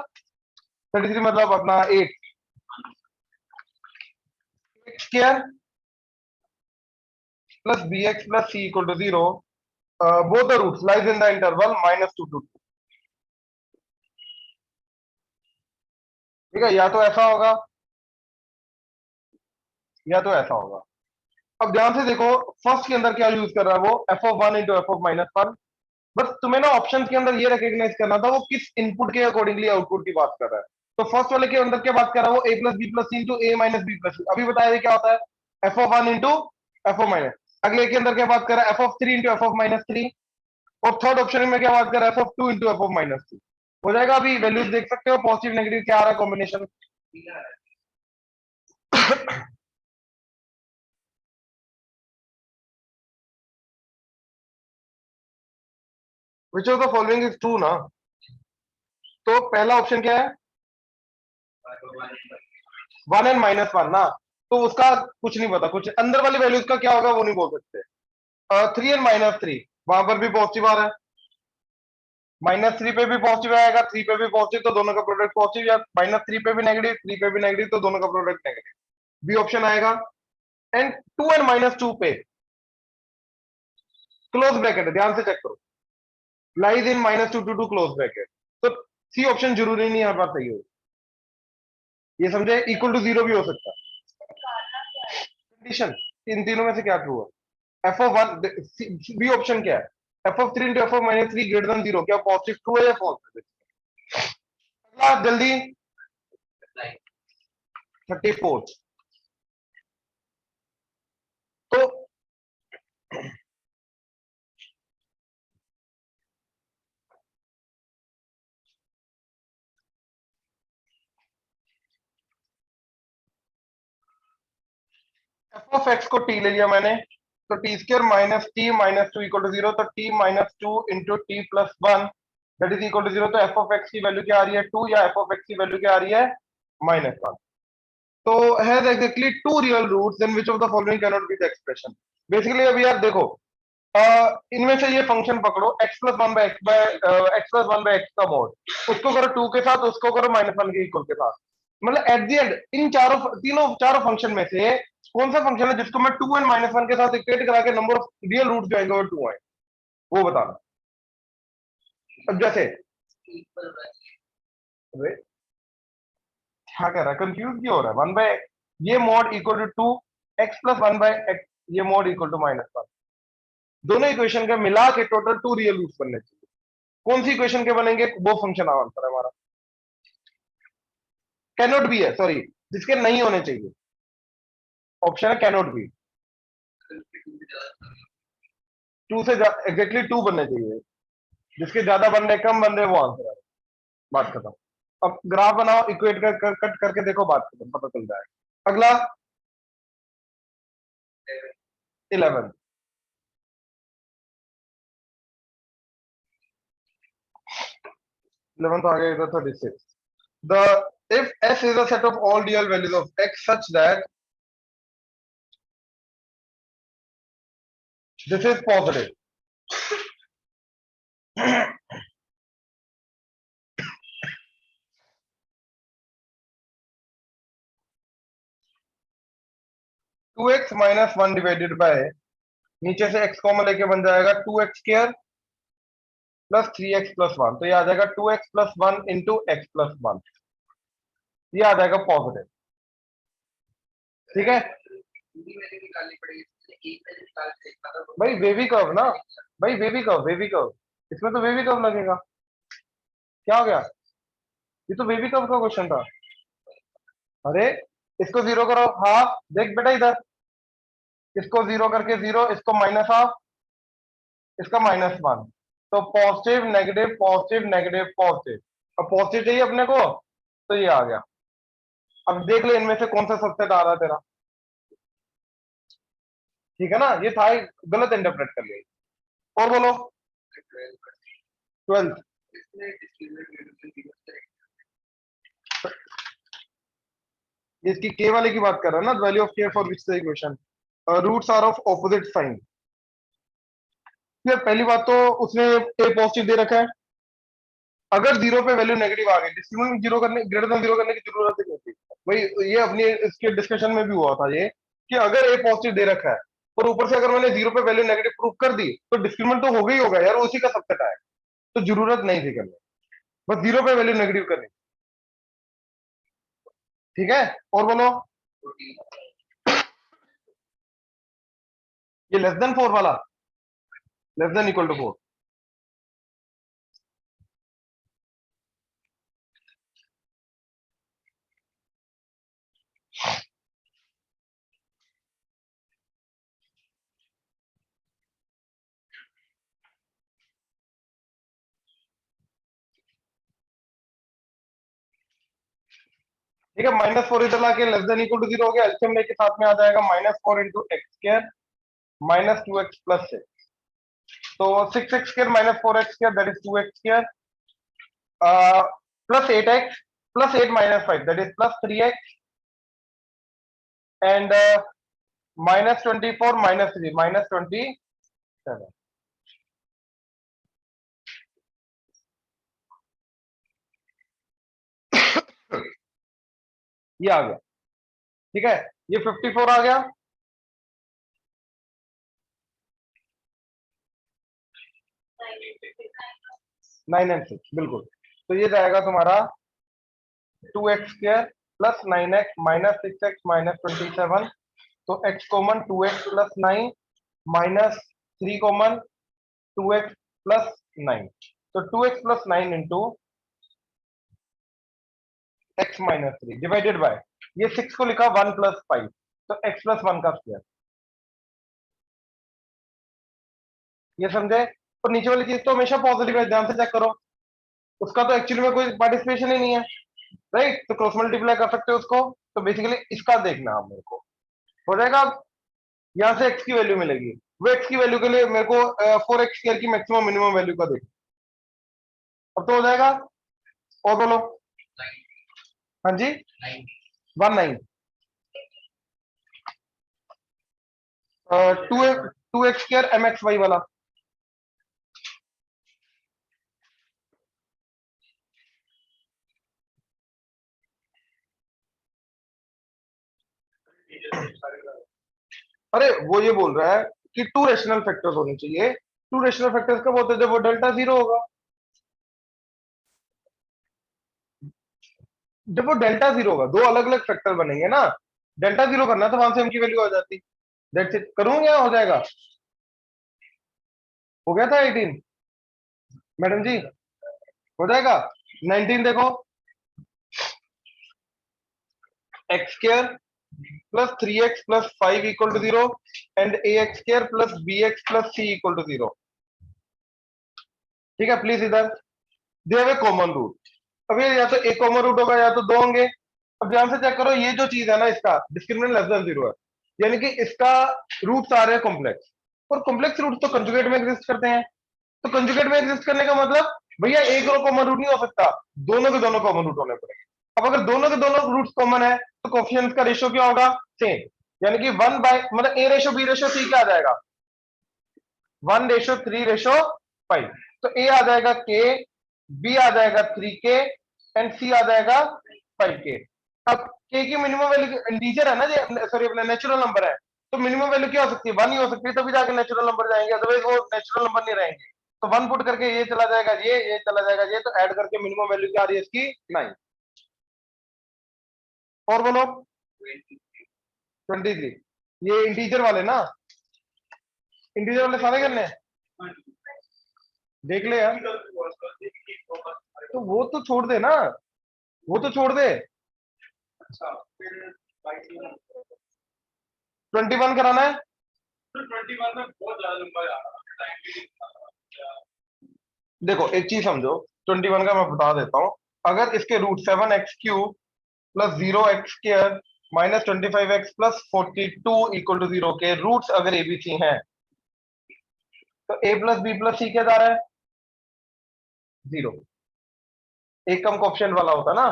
33 मतलब अपना 8 x² plus bx plus c equal to 0, both the roots lies in the interval -2 to 2। ठीक है, या तो ऐसा होगा या तो ऐसा होगा। अब ध्यान से देखो फर्स्ट के अंदर क्या यूज कर रहा है वो, f(1) इंटू f(-1), बस तुम्हें ना ऑप्शन के अंदर ये रिकॉग्नाइज करना था वो किस इनपुट के अकॉर्डिंगली आउटपुट की बात कर रहा है। तो फर्स्ट वाले के अंदर क्या बात कर रहा है वो a plus B plus C into A minus B plus C, अभी बताया क्या होता है f(1) इंटू f(-). अगले के अंदर क्या बात कर रहा है f(3) इंटू f(-3), और थर्ड ऑप्शन में क्या बात कर रहा है f(2) इंटू f(-2). हो जाएगा, अभी वैल्यूज देख सकते हो पॉजिटिव नेगेटिव क्या आ रहा है combination. Which of the following is true ना, तो पहला ऑप्शन क्या है 1 एंड -1 ना, तो उसका कुछ नहीं पता, कुछ अंदर वाली वैल्यूज का क्या होगा वो नहीं बोल सकते। 3 एंड -3 वहां पर भी पॉजिटिव आ रहा है, -3 पे भी पॉजिटिव आएगा, 3 पे भी पॉजिटिव, तो दोनों का प्रोडक्ट पॉजिटिव, या -3 पे भी नेगेटिव, 3 पे भी नेगेटिव, तो दोनों का प्रोडक्ट नेगेटिव, बी ऑप्शन आएगा। एंड 2 एंड -2 पे क्लोज ब्रैकेट है, ध्यान से चेक करो, lies in -2 to 2 close bracket, तो सी ऑप्शन जरूरी नहीं हर बार सही हो, ये समझे, इक्वल टू 0 भी हो सकता है। कंडीशन इन तीनों में से क्या ट्रू है, f(1), बी ऑप्शन क्या है f(3) into f(-3) greater than 0, क्या पॉजिटिव ट्रू है या फॉल्स है। अगला जल्दी 34, तो f ऑफ x को t ले लिया मैंने, तो t² minus t minus 2 equal to 0, तो t minus 2 into t plus 1 that is equal to 0, तो f ऑफ x की वैल्यू क्या आ रही है 2, या f ऑफ x की वैल्यू क्या आ रही है -1। तो has exactly 2 real roots, then which of the following can not be the expression. Basically अभी यार देखो इनमें से ये फंक्शन पकड़ो x प्लस 1 बाय x का मॉड, उसको करो 2 के साथ, उसको करो -1 के इक्वल के साथ, मतलब एट द एंड इन चारों फंक्शन में से कौन सा फंक्शन है जिसको मैं 2 एंड -1 के साथ इक्वेट करा के नंबर ऑफ रियल रूट जो आएंगे वो 2 आए, वो बताना। अब जैसे अबे, क्या कर रहा है, कंफ्यूज क्यों हो रहा है? 1/, ये mod equal to 2x plus 1/x, ये मॉड इक्वल टू -1। दोनों इक्वेशन के मिला के टोटल 2 रियल रूट्स बनने चाहिए। कौन सी इक्वेशन के बनेंगे? वो फंक्शन आंसर है हमारा। कैनॉट बी है, सॉरी, जिसके नहीं होने चाहिए, ऑप्शन है कैनॉट बी। 2 से एग्जैक्टली 2 बनने चाहिए, जिसके ज्यादा बन रहे कम बन रहे वो आंसर है। बात खत्म। अब ग्राफ बनाओ, इक्वेट कट करके देखो, बात खत्म, पता चल जाएगा। अगला 11, 11 तो आ गया इधर। 36, the if s is a set of all real values of x such that this is positive, two X minus one divided by, नीचे से x कॉमन लेके बन जाएगा 2x square plus 3x plus 1, तो ये आ जाएगा 2x plus 1 into x plus 1, ये आ जाएगा पॉजिटिव। ठीक है भाई, वेवी कर्व ना भाई, वेवी कर्व, वेवी कर्व, इसमें तो वेवी कर्व लगेगा। क्या हो गया? ये तो वेवी कर्व का क्वेश्चन था। अरे इसको जीरो करो, हाफ, देख बेटा इधर, इसको जीरो करके जीरो, इसको माइनस हाफ, इसका -1, तो positive negative positive negative positive. अब पॉजिटिव चाहिए अपने को, तो ये आ गया। अब देख ले इनमें से कौन सा सबसेट आ रहा है तेरा। ठीक है ना, ये था गलत इंटरप्रेट कर लिया। और बोलो 12, इसकी के वाले की बात कर रहा है ना, value of K for which the equation roots are of opposite sign. पहली बात तो उसने ए पॉजिटिव दे रखा है, अगर जीरो पे वैल्यू नेगेटिव आ गई, डिस्क्रिमिनेंट जीरो करने, ग्रेटर देन जीरो करने की जरूरत ही नहीं थी भाई। ये अपनी इसके डिस्कशन में भी हुआ था ये, कि अगर ए पॉजिटिव दे रखा है और ऊपर से अगर मैंने जीरो पे वैल्यू नेगेटिव प्रूव कर दी, तो डिस्क्रिमिनेंट तो हो गई होगा यार, उसी का सबसेट आया, तो जरूरत नहीं थी करने, बस जीरो पे वैल्यू नेगेटिव करनी। ठीक है, और बोलो ये लेस देन 4 वाला, लेस देन इक्वल टू 4। ठीक है, -4 इधर लाके लेस देन इक्वल टू 0 हो गया, एलसीएम लेके साथ में आ जाएगा -4 into x square minus 2x plus 6, तो 6x square minus 4x square that is 2x square plus 8x plus 8 minus 5 that is plus 3x and -24 minus 3 -27। ये आ गया। ठीक है, ये 54 आ गया, 9 एंड 6 बिल्कुल, तो ये जाएगा तुम्हारा 2x square plus 9x minus 6x minus 27, तो x common 2x plus 9 minus 3 common 2x plus 9, तो 2x plus 9 into x minus 3 divided by, ये 6 को लिखा 1 प्लस 5, तो x प्लस 1 का स्क्वायर। ये समझे? और नीचे वाली चीज तो हमेशा पॉजिटिव है, ध्यान से चेक करो, उसका तो एक्चुअली में कोई पार्टिसिपेशन ही नहीं है, राइट, तो क्रॉस मल्टीप्लाई कर सकते हो उसको, तो बेसिकली इसका देखना आप मेरे को, हो जाएगा। यहाँ से x की वैल्यू मिलेगी, वो x की वैल्यू के लिए मेरे को 4x स्क्वायर की मैक्सिमम मिनिमम वैल्यू का देखना, अब तो हो जाएगा। और बोलो, हाँ जी, 19 2x स्क्वायर mxy वाला, अरे वो ये बोल रहा है कि 2 रेशनल फैक्टर्स होने चाहिए, 2 रेशनल फैक्टर्स कब होते हैं? जब वो डेल्टा 0 होगा, जब वो डेल्टा जीरो होगा, दो अलग अलग फैक्टर बनेंगे ना, डेल्टा जीरो करना तो वहां से m की वैल्यू आ जाती। That's it. करूँ या हो जाएगा? हो गया था 18 मैडम जी, हो जाएगा। 19 देखो, X square plus 3x plus 5 equal to 0 and ax square plus bx plus c equal to 0। ठीक है, प्लीज इधर they have a common root. अब ये या तो एक कॉमन रूट होगा या तो दो होंगे। अब ध्यान से चेक करो, ये जो चीज है ना, इसका डिस्क्रिमिनेंट लेस देन 0 है, यानी कि इसका रूट्स आ रहे हैं कॉम्प्लेक्स, और कॉम्प्लेक्स रूट तो कंजुगेट में एग्जिस्ट करते हैं। तो कंजुगेट में एग्जिस्ट करने का मतलब भैया एक और कॉमन रूट नहीं हो सकता, दोनों के दोनों कॉमन रूट होने पड़ेंगे। अब अगर दोनों के दोनों रूट्स कॉमन है तो कोफिशिएंट्स का रेशियो क्या होगा? सेम, यानी कि 1 बाय मतलब a ratio b ratio c क्या आ जाएगा? 1:3:5। तो a आ जाएगा k, b आ जाएगा 3k एंड c आ जाएगा 5k। अब k की मिनिमम वैल्यू इंटीजर है ना, सॉरी अपना नेचुरल नंबर है, तो मिनिमम वैल्यू क्या हो सकती है? 1 ही हो सकती है, तभी जाके नेचुरल नंबर जाएंगे, अदरवाइज वो नेचुरल नंबर नहीं रहेंगे। तो 1 पुट करके ये चला जाएगा, ये चला जाएगा, ये तो ऐड करके मिनिमम वैल्यू क्या आ रही है इसकी? 9। और बोलो 23। ये इंटीजर वाले ना, इंटीजर वाले सारे करने हैं, देख ले यार। तो वो तो छोड़ दे ना, वो तो छोड़ दे। 21 कराना है। देखो एक चीज समझो, 21 का मैं बता देता हूं। अगर इसके root 7x³ plus 0x² minus 25x plus 42 equal to 0 के रूट्स अगर एबीसी हैं, तो a plus B plus C क्या जा रहा है? 0। एक कम कोएफिशिएंट वाला होता ना,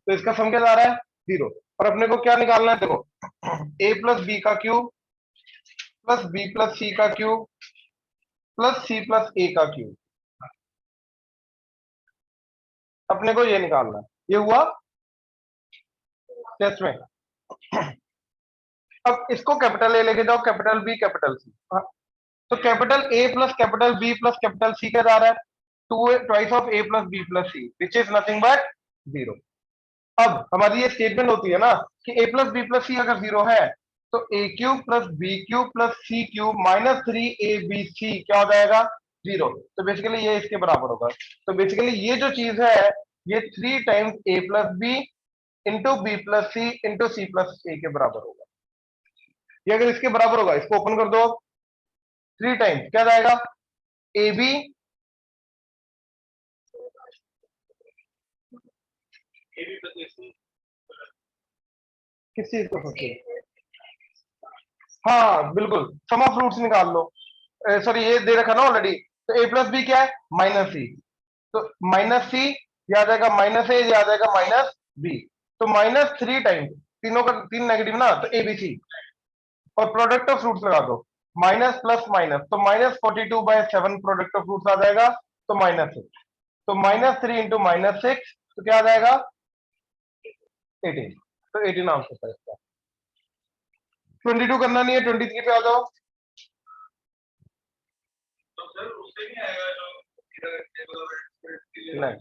तो इसका सम क्या जा रहा है? 0। और अपने को क्या निकालना है? देखो a प्लस बी का क्यूब प्लस बी प्लस सी का क्यूब प्लस सी प्लस ए का क्यूब, अपने को ये निकालना है। ये हुआ टेस्ट में। अब इसको कैपिटल ए लेके जाओ, कैपिटल बी कैपिटल सी। तो capital A plus capital B plus capital C क्या जा रहा है? Two twice of A plus B plus C which is nothing but 0। अब हमारी ये स्टेटमेंट होती है ना कि a प्लस बी प्लस सी अगर 0 है तो a³ plus b³ plus c³ minus 3abc क्या हो जाएगा? 0। तो बेसिकली ये इसके बराबर होगा। तो बेसिकली ये जो चीज है, ये 3 times a plus B into B plus C into C plus A के बराबर होगा। ये अगर इसके बराबर होगा, इसको ओपन कर दो, 3 टाइम्स क्या जाएगा? ए बी किस चीज को सोचिए? हाँ बिल्कुल, सम ऑफ रूट्स निकाल लो। सॉरी ये दे रखा ना ऑलरेडी, तो a प्लस बी क्या है? माइनस सी। तो माइनस सी ये आ जाएगा माइनस ए, ये आ जाएगा माइनस बी। तो माइनस 3 टाइम्स, तीनों का 3 नेगेटिव ना, तो ए बी सी। और प्रोडक्ट ऑफ फ्रूट्स लगा दो, माइनस प्लस माइनस, तो -42/7 प्रोडक्ट ऑफ फ्रूट्स आ जाएगा, तो -6। तो -3 इंटू -6 तो क्या आ जाएगा? 18। तो 18 आंसर है इसका। 22 करना नहीं है, 23 पे आ जाओ। नहीं,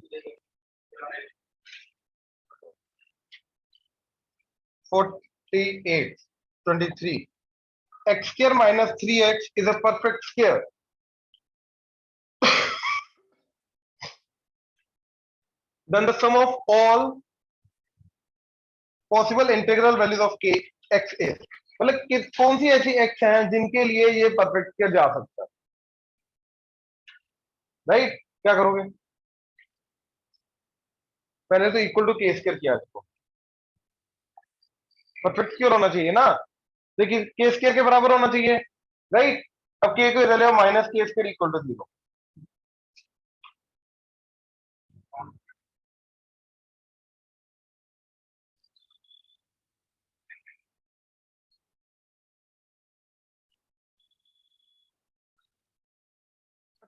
48, 23। x² minus 3x is a perfect square. Then the sum of all possible integral values of k x is, मतलब कौन सी ऐसी x हैं जिनके लिए ये परफेक्ट किया जा सकता है? राइट, क्या करोगे? पहले तो इक्वल टू के स्क्वायर किया, इसको परफेक्ट स्क्वायर होना चाहिए ना, देखिए के स्क्वायर के बराबर होना चाहिए। राइट, अब के को इधर ले माइनस के स्क्वायर इक्वल टू 0।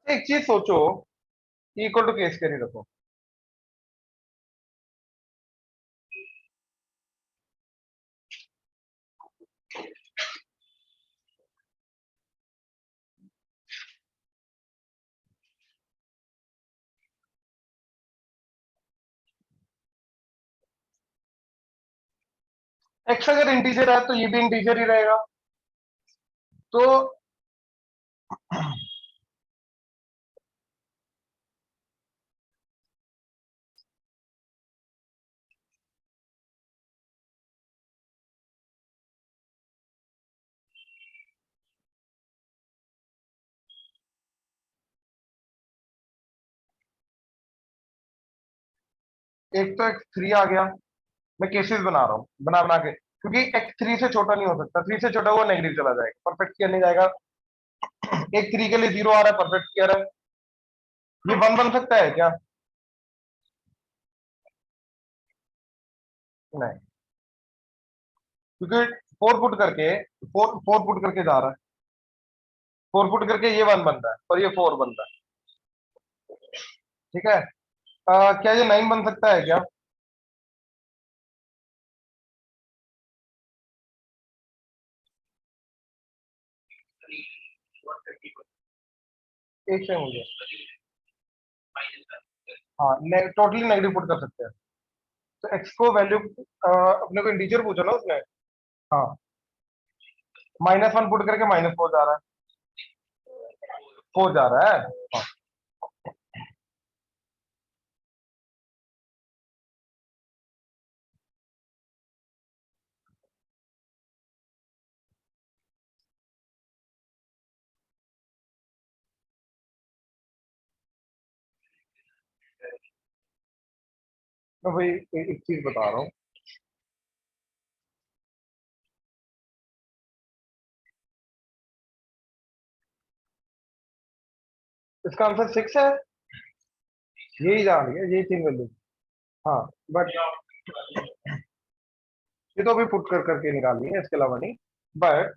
एक चीज सोचो, इक्वल टू के स्क्वायर ही रखो। x अगर इंटीजर है तो ये भी इंटीजर ही रहेगा। तो एक तो x3 आ गया, मैं केसेस बना रहा हूँ बना बना के, क्योंकि x3 से छोटा नहीं हो सकता, 3 से छोटा वो नेगेटिव चला जाएगा, परफेक्ट स्क्वायर नहीं जाएगा। एक 3 के लिए 0 आ रहा है, परफेक्ट स्क्वायर है। ये 1 बन सकता है क्या? नहीं, क्योंकि 4 पुट करके जा रहा है, 4 पुट करके ये 1 बन रहा है और ये 4 बन रहा है। ठीक है। क्या ये 9 बन सकता है क्या? एक से मुझे, हाँ, टोटली नेगेटिव पुट कर सकते हैं। तो x को वैल्यू, अपने को इंटीजर पूछा ना उसने। हाँ, -1 पुट करके -4 जा रहा है, 4 जा रहा है। हाँ, मैं भाई एक चीज बता रहा हूँ। इसका आंसर 6 है, यही जा रही है, यही 3 वैल्यू। हाँ, बट ये तो अभी पुट कर करके निकालनी है, इसके अलावा नहीं। बट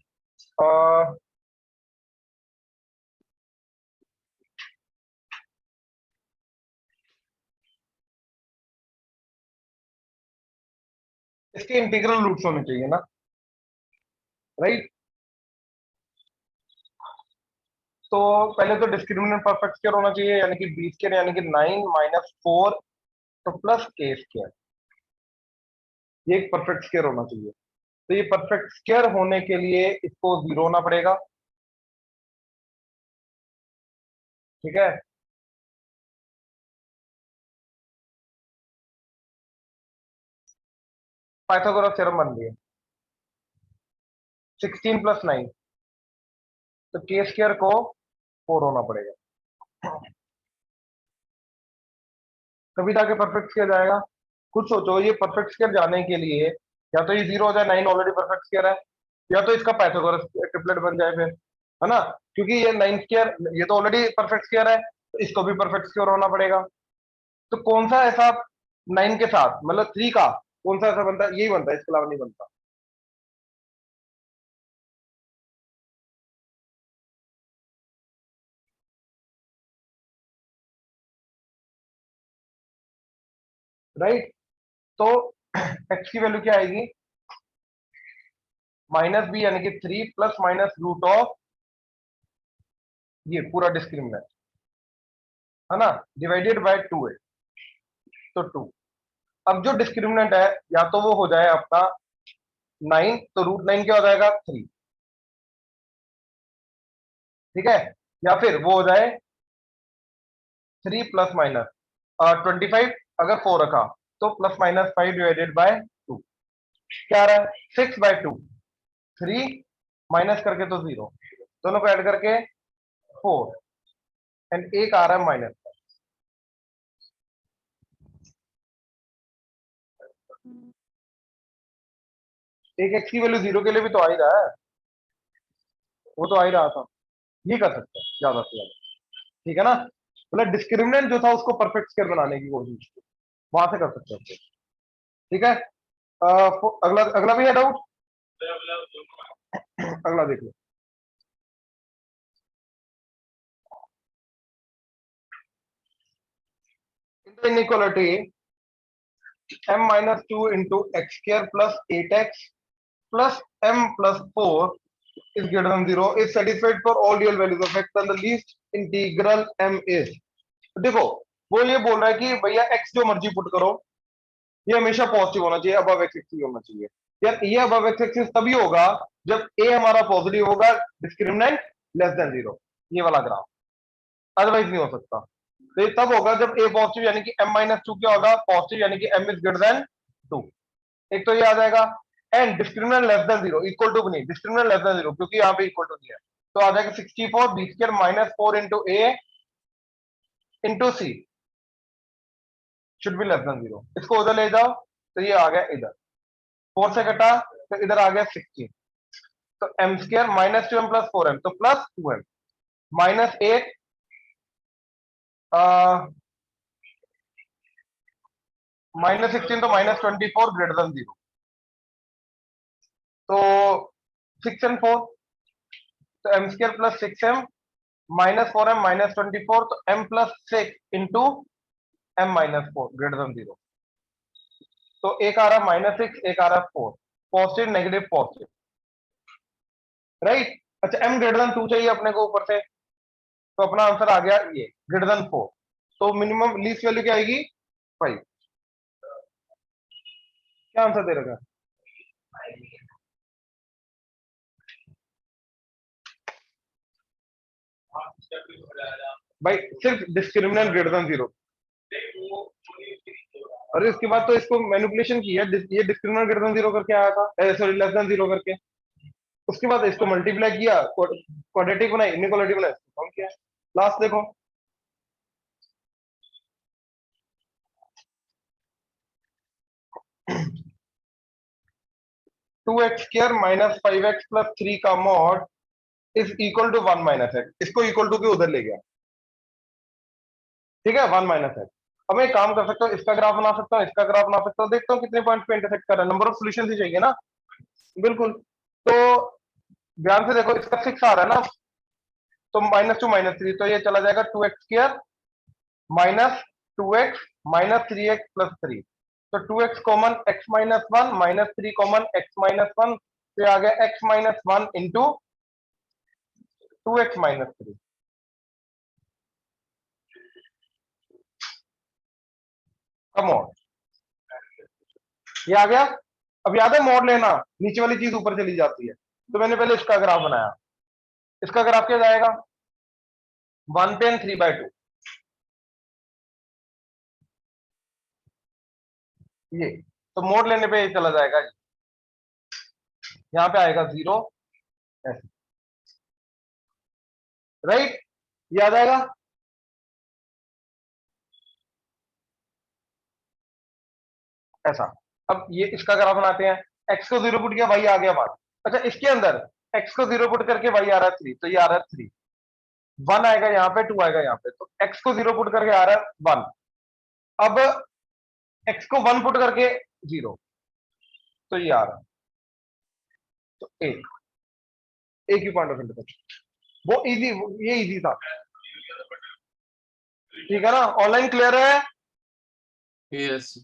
इसके इंटीग्रल रूट्स होने चाहिए ना, राइट? तो पहले तो डिस्क्रिमिनेंट परफेक्ट स्क्वायर होना चाहिए, यानी कि बी स्क्वायर, यानी कि 9 - 4 तो प्लस के स्क्वायर, ये एक परफेक्ट स्क्वायर होना चाहिए। तो ये परफेक्ट स्क्वायर होने के लिए इसको 0 होना पड़ेगा। ठीक है। पाइथागोरस थ्योरम बन गया, 16 + 9, तो के स्क्वायर को 4 होना पड़ेगा, तभी जाके परफेक्ट स्क्वायर जाएगा। कुछ सोचो, ये परफेक्ट स्क्वायर जाने के लिए या तो ये 0 हो जाए, 9 ऑलरेडी परफेक्ट स्क्वायर है, या तो इसका पाइथागोरस ट्रिपलेट बन जाए फिर, है ना? क्योंकि ये 9 स्क्वायर, ये तो ऑलरेडी परफेक्ट स्क्वायर है, तो इसको भी परफेक्ट स्क्वायर होना पड़ेगा। तो कौन सा ऐसा 9 के साथ, मतलब 3 का कौन सा ऐसा बनता है? यही बनता है, इसके अलावा नहीं बनता, राइट? तो x की वैल्यू क्या आएगी? -b, यानी कि 3 प्लस माइनस रूट ऑफ ये पूरा डिस्क्रिमिनेंट, है ना, डिवाइडेड बाय 2 है, तो 2। अब जो डिस्क्रिमिनेंट है, या तो वो हो जाए आपका 9, तो √9 क्या हो जाएगा? 3। ठीक है। या फिर वो हो जाए 3 प्लस माइनस 25, अगर 4 रखा तो +- 5 डिवाइडेड बाय 2, क्या आ रहा है? 6/2, 3 माइनस करके तो 0, दोनों को ऐड करके 4, एंड एक आ रहा है माइनस। एक x की वैल्यू 0 के लिए भी तो आ ही रहा है, वो तो आ ही रहा था। ये कर सकते हैं ज्यादा से ज्यादा, ठीक है ना? मतलब डिस्क्रिमिनेंट जो था उसको परफेक्ट स्क्वायर बनाने की कोशिश की, वहां से कर सकते हैं। ठीक है। अगला अगला भी है डाउट? अगला देख लो। In the inequality m-2 into x square plus 8x plus m plus 4 is greater than 0 is satisfied for all real values of x and the least integral m is। देखो, वो ये बोल रहा है कि भैया x जो मर्जी पुट करो, ये हमेशा पॉजिटिव होना चाहिए, अबव x ही होना चाहिए। यार ये अबव एक्स एक्सिस तभी होगा जब ए हमारा पॉजिटिव होगा, डिस्क्रिमिनेंट लेस देन 0, ये वाला ग्राफ, अदरवाइज नहीं हो सकता। तो ये तब होगा जब ए पॉजिटिव यानी कि m-2 क्या होगा, पॉजिटिव यानी कि m इज ग्रेटर देन 2। एक तो ये आ जाएगा, and discriminant less than 0, equal to नहीं, डिस्क्रिमिनेंट लेस देन 0 क्योंकि यहाँ पे इक्वल टू नहीं है, तो आ जाएगा 64 b square minus 4 into A into C should be less than 0। इसको उधर ले जाओ तो ये आ गया इधर, 4 से कटा तो इधर आ गया 16, तो m square minus 2m plus 4m, तो प्लस 2m माइनस 8 माइनस 16 तो माइनस 24 ग्रेटर देन 0, तो 6 and 4 तो m square plus 6m minus 4m minus 24, तो m plus 6 into m minus 4 greater than 0। तो एक आ रहा माइनस 6, एक आ रहा 4, पॉजिटिव नेगेटिव पॉजिटिव, राइट। अच्छा m ग्रेटर देन 2 चाहिए अपने को ऊपर से, तो अपना आंसर आ गया ये ग्रेटर देन 4, तो मिनिमम लीस्ट वैल्यू क्या आएगी 5। क्या आंसर दे रखा है? भाई सिर्फ डिस्क्रिमिनेंट ग्रेटर देन 0, और इसके बाद तो इसको मैनिपुलेशन की है, ये डिस्क्रिमिनेंट ग्रेटर देन 0 करके आया था, सॉरी लेस देन 0 करके, उसके बाद इसको मल्टीप्लाई किया, क्वाड्रेटिक बनाई, इनइक्वालिटी बनाई, सॉल्व किया, लास्ट देखो। Two X square minus 5x plus 3 का mod is equal to 1 minus X, इसको इक्वल टू के उधर ले गया, ठीक है, 1 माइनस एक्स। अब मैं एक काम कर सकता हूँ, इसका ग्राफ बना सकता हूँ, इसका ग्राफ बना सकता हूँ, देखता हूँ कितने पॉइंट पे इंटरसेक्ट कर रहा है, नंबर ऑफ सॉल्यूशंस ही चाहिए ना, बिल्कुल। तो ध्यान से देखो, इसका 6 आ रहा है ना, तो -2 -3, तो ये चला जाएगा 2x square minus 2x minus 3x plus 3, तो 2x common x minus 1 minus 3 common x minus 1, तो आ गया x minus 1 into 2x minus 3। Come on, ये आ गया। अब याद है मोड लेना, नीचे वाली चीज ऊपर चली जाती है, तो मैंने पहले इसका ग्राफ बनाया, इसका ग्राफ क्या जाएगा 1 पे 3/2, ये तो मोड लेने पे ये चला जाएगा, यहाँ पे आएगा 0 ऐसे, राइट, ये आ जाएगा। ऐसा, अब ये इसका ग्राफ बनाते हैं, x को 0 पुट किया, y आ गया 1। अच्छा इसके अंदर x को 0 पुट करके y आ रहा है 3, तो ये आ रहा है 3, 1 आएगा यहाँ पे, 2 आएगा यहाँ पे, तो x को 0 पुट करके आ रहा है 1, अब x को 1 पुट करके 0, तो ये आ रहा है, तो एक ही पॉइंट ऑफ इंटरसेक्शन, वो इजी, ये इजी था, ठीक है ना, ऑनलाइन क्लियर है? Yes.